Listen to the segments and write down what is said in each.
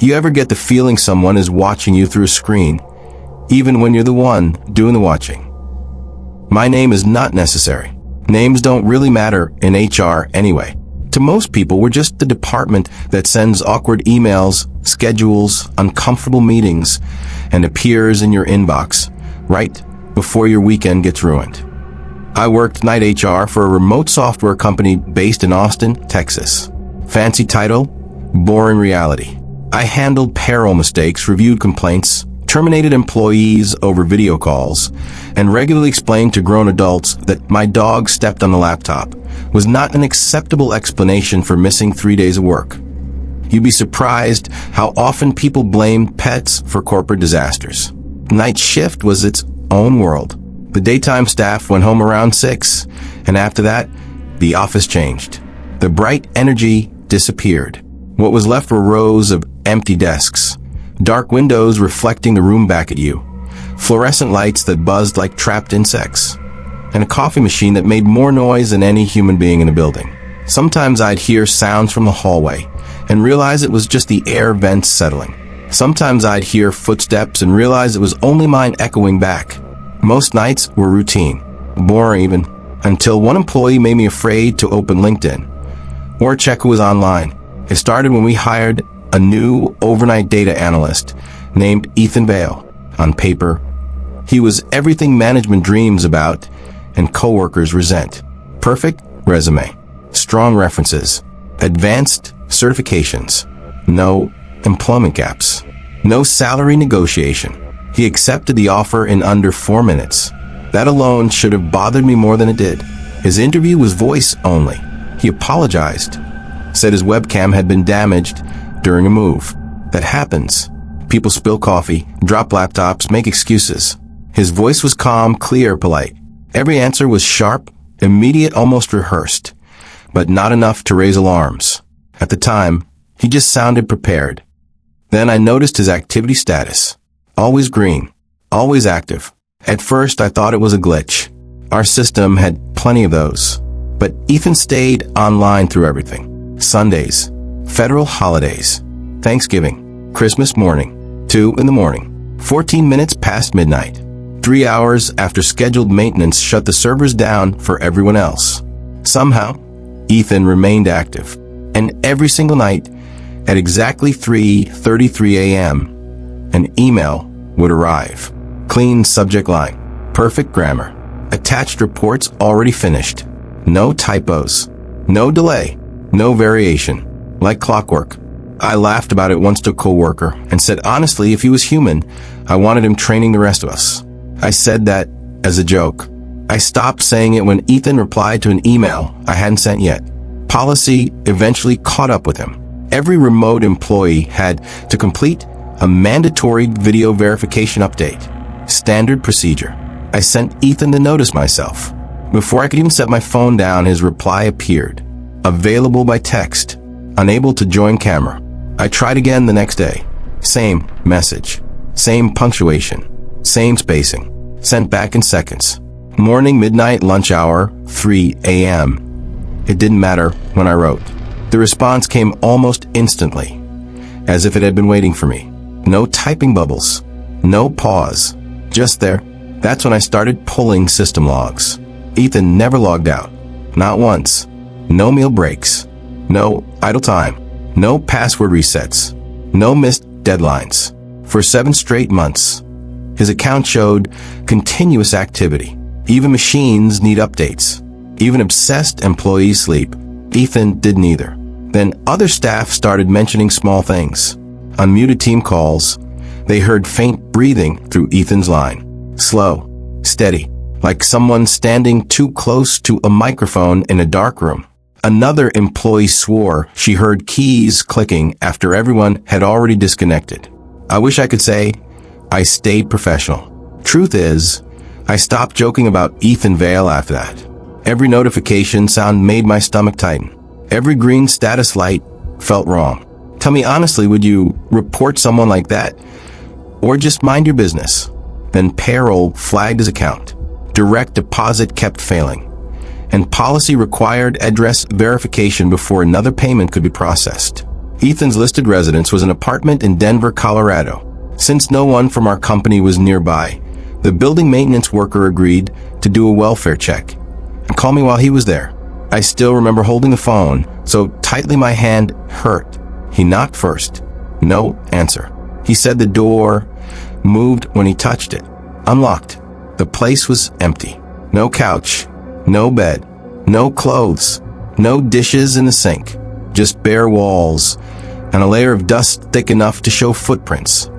You ever get the feeling someone is watching you through a screen, even when you're the one doing the watching? My name is not necessary. Names don't really matter in HR anyway. To most people, we're just the department that sends awkward emails, schedules uncomfortable meetings, and appears in your inbox right before your weekend gets ruined. I worked night HR for a remote software company based in Austin, Texas. Fancy title, boring reality. I handled payroll mistakes, reviewed complaints, terminated employees over video calls, and regularly explained to grown adults that my dog stepped on the laptop was not an acceptable explanation for missing 3 days of work. You'd be surprised how often people blame pets for corporate disasters. Night shift was its own world. The daytime staff went home around 6, and after that, the office changed. The bright energy disappeared. What was left were rows of empty desks, dark windows reflecting the room back at you, fluorescent lights that buzzed like trapped insects, and a coffee machine that made more noise than any human being in the building. Sometimes I'd hear sounds from the hallway and realize it was just the air vents settling. Sometimes I'd hear footsteps and realize it was only mine echoing back. Most nights were routine, boring even, until one employee made me afraid to open LinkedIn or check who was online. It started when we hired a new overnight data analyst named Ethan Vale. On paper, he was everything management dreams about and coworkers resent. Perfect resume, strong references, advanced certifications, no employment gaps, no salary negotiation. He accepted the offer in under 4 minutes. That alone should have bothered me more than it did. His interview was voice only. He apologized, said his webcam had been damaged during a move. That happens. People spill coffee, drop laptops, make excuses. His voice was calm, clear, polite. Every answer was sharp, immediate, almost rehearsed, but not enough to raise alarms. At the time, he just sounded prepared. Then I noticed his activity status. Always green, always active. At first, I thought it was a glitch. Our system had plenty of those. But Ethan stayed online through everything. Sundays, federal holidays, Thanksgiving, Christmas morning, 2 in the morning, 14 minutes past midnight, 3 hours after scheduled maintenance shut the servers down for everyone else. Somehow, Ethan remained active. And every single night, at exactly 3:33 a.m., an email would arrive. Clean subject line, perfect grammar, attached reports already finished. No typos, no delay, no variation. Like clockwork. I laughed about it once to a coworker and said honestly if he was human, I wanted him training the rest of us. I said that as a joke. I stopped saying it when Ethan replied to an email I hadn't sent yet. Policy eventually caught up with him. Every remote employee had to complete a mandatory video verification update. Standard procedure. I sent Ethan to notice myself. Before I could even set my phone down, his reply appeared. Available by text. Unable to join camera. I tried again the next day. Same message. Same punctuation. Same spacing. Sent back in seconds. Morning, midnight, lunch hour, 3 a.m. It didn't matter when I wrote. The response came almost instantly, as if it had been waiting for me. No typing bubbles. No pause. Just there. That's when I started pulling system logs. Ethan never logged out. Not once. No meal breaks. No idle time. No password resets. No missed deadlines. For 7 straight months, his account showed continuous activity. Even machines need updates. Even obsessed employees sleep. Ethan didn't either. Then other staff started mentioning small things. On muted team calls, they heard faint breathing through Ethan's line. Slow, steady, like someone standing too close to a microphone in a dark room. Another employee swore she heard keys clicking after everyone had already disconnected. I wish I could say I stayed professional. Truth is, I stopped joking about Ethan Vale after that. Every notification sound made my stomach tighten. Every green status light felt wrong. Tell me honestly, would you report someone like that? Or just mind your business? Then payroll flagged his account. Direct deposit kept failing. And policy required address verification before another payment could be processed. Ethan's listed residence was an apartment in Denver, Colorado. Since no one from our company was nearby, the building maintenance worker agreed to do a welfare check and call me while he was there. I still remember holding the phone so tightly my hand hurt. He knocked first. No answer. He said the door moved when he touched it. Unlocked. The place was empty. No couch, no bed, no clothes, no dishes in the sink. Just bare walls and a layer of dust thick enough to show footprints.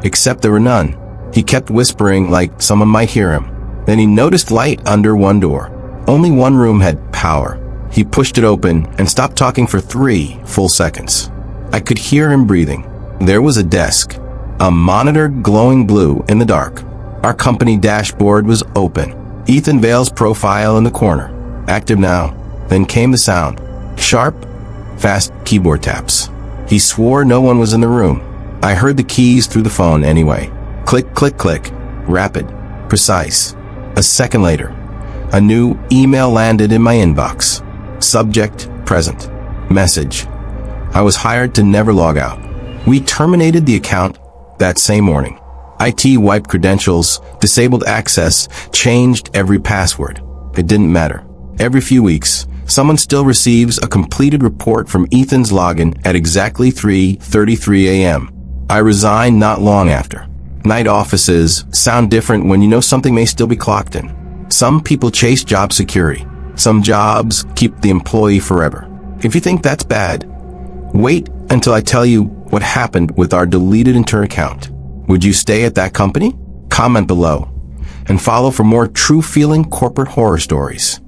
Except there were none. He kept whispering like someone might hear him. Then he noticed light under one door. Only one room had power. He pushed it open and stopped talking for 3 full seconds. I could hear him breathing. There was a desk, a monitor glowing blue in the dark. Our company dashboard was open. Ethan Vale's profile in the corner. Active now. Then came the sound. Sharp, fast keyboard taps. He swore no one was in the room. I heard the keys through the phone anyway. Click, click, click. Rapid. Precise. A second later, a new email landed in my inbox. Subject, present. Message. I was hired to never log out. We terminated the account that same morning. IT wiped credentials, disabled access, changed every password. It didn't matter. Every few weeks, someone still receives a completed report from Ethan's login at exactly 3:33 a.m. I resigned not long after. Night offices sound different when you know something may still be clocked in. Some people chase job security. Some jobs keep the employee forever. If you think that's bad, wait until I tell you what happened with our deleted intern account. Would you stay at that company? Comment below and follow for more true-feeling corporate horror stories.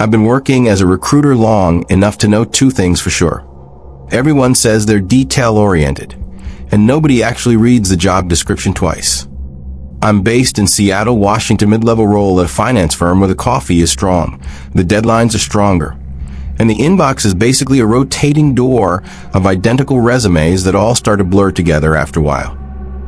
I've been working as a recruiter long enough to know 2 things for sure. Everyone says they're detail-oriented, and nobody actually reads the job description twice. I'm based in Seattle, Washington, mid-level role at a finance firm where the coffee is strong, the deadlines are stronger, and the inbox is basically a rotating door of identical resumes that all start to blur together after a while.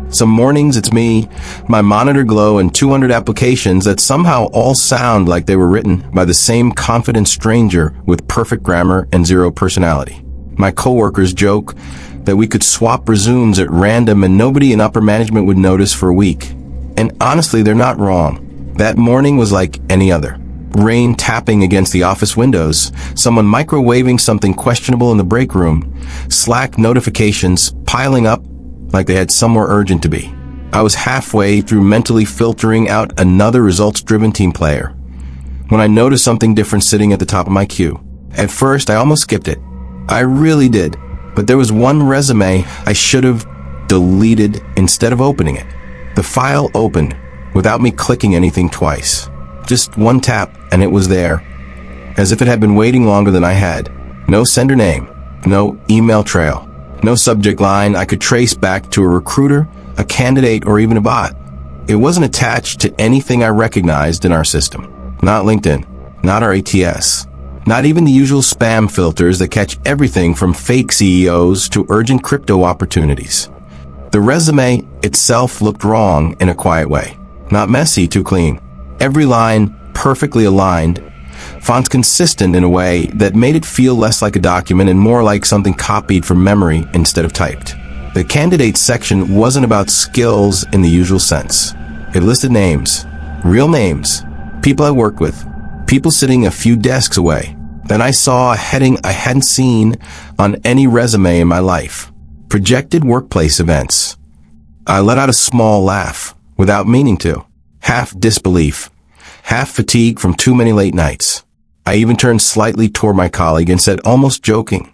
Some mornings it's me, my monitor glow, and 200 applications that somehow all sound like they were written by the same confident stranger with perfect grammar and zero personality. My coworkers joke that we could swap resumes at random and nobody in upper management would notice for a week. And honestly, they're not wrong. That morning was like any other. Rain tapping against the office windows, someone microwaving something questionable in the break room, Slack notifications piling up like they had somewhere urgent to be. I was halfway through mentally filtering out another results-driven team player when I noticed something different sitting at the top of my queue. At first, I almost skipped it. I really did. But there was one resume I should have deleted instead of opening it. The file opened without me clicking anything twice. Just one tap and it was there, as if it had been waiting longer than I had. No sender name, no email trail, no subject line I could trace back to a recruiter, a candidate, or even a bot. It wasn't attached to anything I recognized in our system. Not LinkedIn, not our ATS, not even the usual spam filters that catch everything from fake CEOs to urgent crypto opportunities. The resume itself looked wrong in a quiet way. Not messy, too clean. Every line perfectly aligned, fonts consistent in a way that made it feel less like a document and more like something copied from memory instead of typed. The candidates section wasn't about skills in the usual sense. It listed names, real names, people I worked with, people sitting a few desks away. Then I saw a heading I hadn't seen on any resume in my life. Projected workplace events. I let out a small laugh, without meaning to. Half disbelief, half fatigue from too many late nights. I even turned slightly toward my colleague and said, almost joking,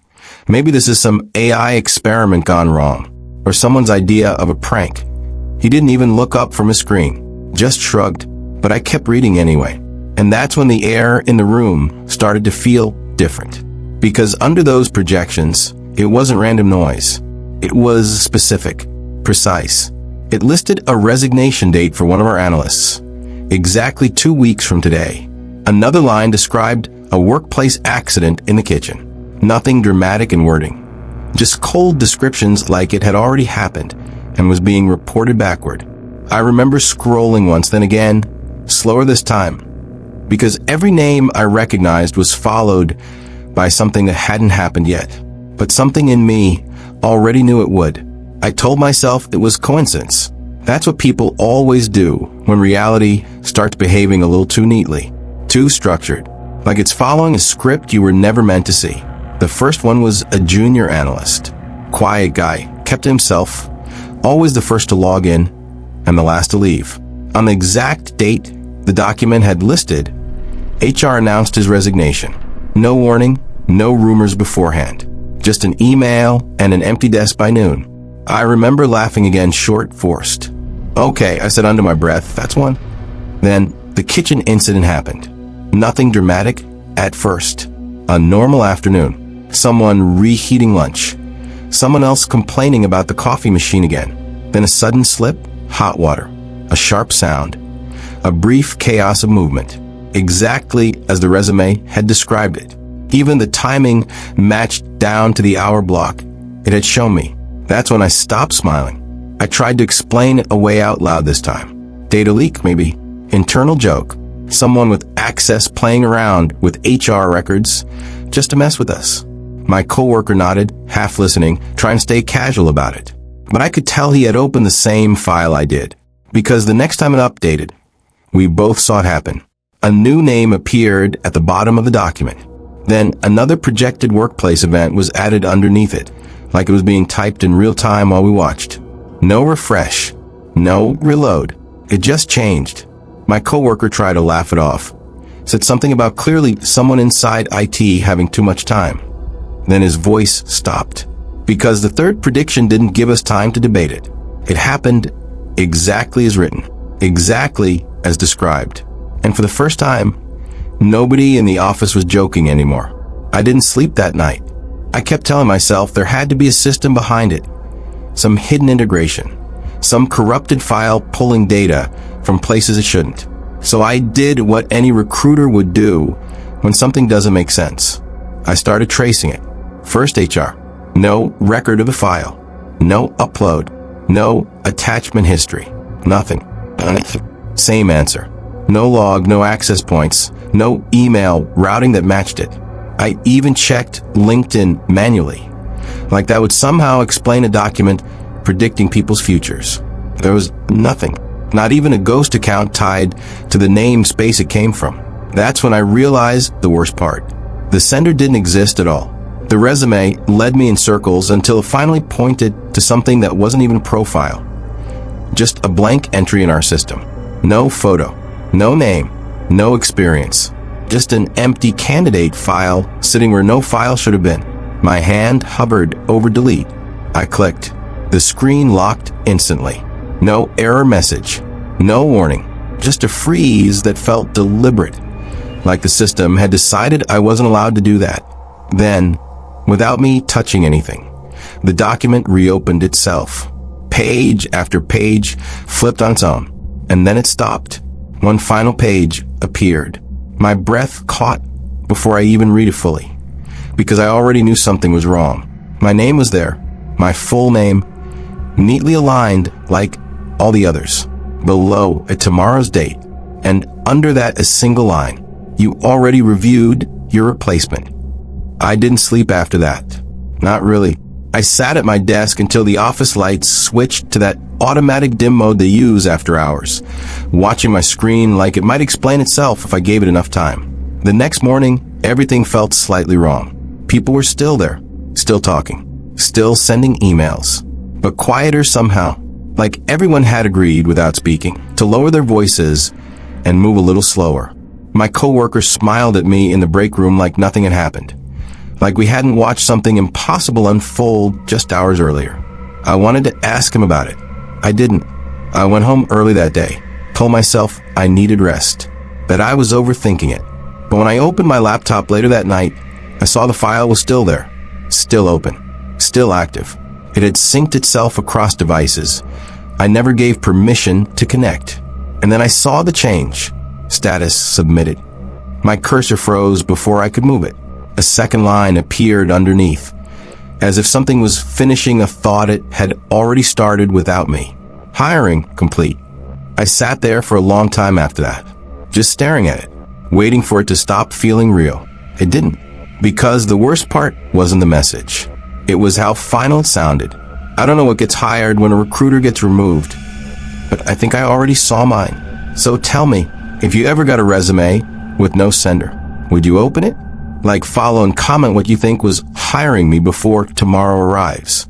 maybe this is some AI experiment gone wrong, or someone's idea of a prank. He didn't even look up from his screen, just shrugged, but I kept reading anyway. And that's when the air in the room started to feel different. Because under those projections, it wasn't random noise. It was specific, precise. It listed a resignation date for one of our analysts, exactly 2 weeks from today. Another line described a workplace accident in the kitchen. Nothing dramatic in wording, just cold descriptions like it had already happened and was being reported backward. I remember scrolling once, then again, slower this time, because every name I recognized was followed by something that hadn't happened yet. But something in me already knew it would. I told myself it was coincidence. That's what people always do when reality starts behaving a little too neatly, too structured, like it's following a script you were never meant to see. The first one was a junior analyst. Quiet guy, kept to himself, always the first to log in and the last to leave. On the exact date the document had listed, HR announced his resignation. No warning, no rumors beforehand. Just an email and an empty desk by noon. I remember laughing again, short, forced. Okay, I said under my breath, that's one. Then the kitchen incident happened. Nothing dramatic at first. A normal afternoon. Someone reheating lunch. Someone else complaining about the coffee machine again. Then a sudden slip, hot water. A sharp sound. A brief chaos of movement. Exactly as the resume had described it. Even the timing matched down to the hour block it had shown me. That's when I stopped smiling. I tried to explain it away out loud this time. Data leak, maybe. Internal joke. Someone with access playing around with HR records just to mess with us. My coworker nodded, half listening, trying to stay casual about it. But I could tell he had opened the same file I did. Because the next time it updated, we both saw it happen. A new name appeared at the bottom of the document. Then another projected workplace event was added underneath it, like it was being typed in real time while we watched. No refresh, no reload. It just changed. My coworker tried to laugh it off. Said something about clearly someone inside IT having too much time. Then his voice stopped. Because the third prediction didn't give us time to debate it. It happened exactly as written. Exactly as described. And for the first time, nobody in the office was joking anymore. I didn't sleep that night. I kept telling myself there had to be a system behind it. Some hidden integration. Some corrupted file pulling data from places it shouldn't. So I did what any recruiter would do when something doesn't make sense. I started tracing it. First HR. No record of the file. No upload. No attachment history. Nothing. Same answer. No log, no access points, no email routing that matched it. I even checked LinkedIn manually, like that would somehow explain a document predicting people's futures. There was nothing, not even a ghost account tied to the namespace it came from. That's when I realized the worst part. The sender didn't exist at all. The resume led me in circles until it finally pointed to something that wasn't even a profile. Just a blank entry in our system. No photo. No name, no experience, just an empty candidate file sitting where no file should have been. My hand hovered over delete. I clicked. The screen locked instantly. No error message, no warning, just a freeze that felt deliberate, like the system had decided I wasn't allowed to do that. Then, without me touching anything, the document reopened itself. Page after page flipped on its own, and then it stopped. One final page appeared. My breath caught before I even read it fully, because I already knew something was wrong. My name was there, my full name, neatly aligned like all the others. Below, a tomorrow's date, and under that a single line. You already reviewed your replacement. I didn't sleep after that. Not really. I sat at my desk until the office lights switched to that automatic dim mode they use after hours, watching my screen like it might explain itself if I gave it enough time. The next morning, everything felt slightly wrong. People were still there, still talking, still sending emails, but quieter somehow, like everyone had agreed without speaking to lower their voices and move a little slower. My coworker smiled at me in the break room like nothing had happened. Like we hadn't watched something impossible unfold just hours earlier. I wanted to ask him about it. I didn't. I went home early that day, told myself I needed rest, that I was overthinking it. But when I opened my laptop later that night, I saw the file was still there, still open, still active. It had synced itself across devices. I never gave permission to connect. And then I saw the change. Status submitted. My cursor froze before I could move it. A second line appeared underneath, as if something was finishing a thought it had already started without me. Hiring complete. I sat there for a long time after that, just staring at it, waiting for it to stop feeling real. It didn't. Because the worst part wasn't the message. It was how final it sounded. I don't know what gets hired when a recruiter gets removed, but I think I already saw mine. So tell me, if you ever got a resume with no sender, would you open it? Like, follow and comment what you think was hiring me before tomorrow arrives.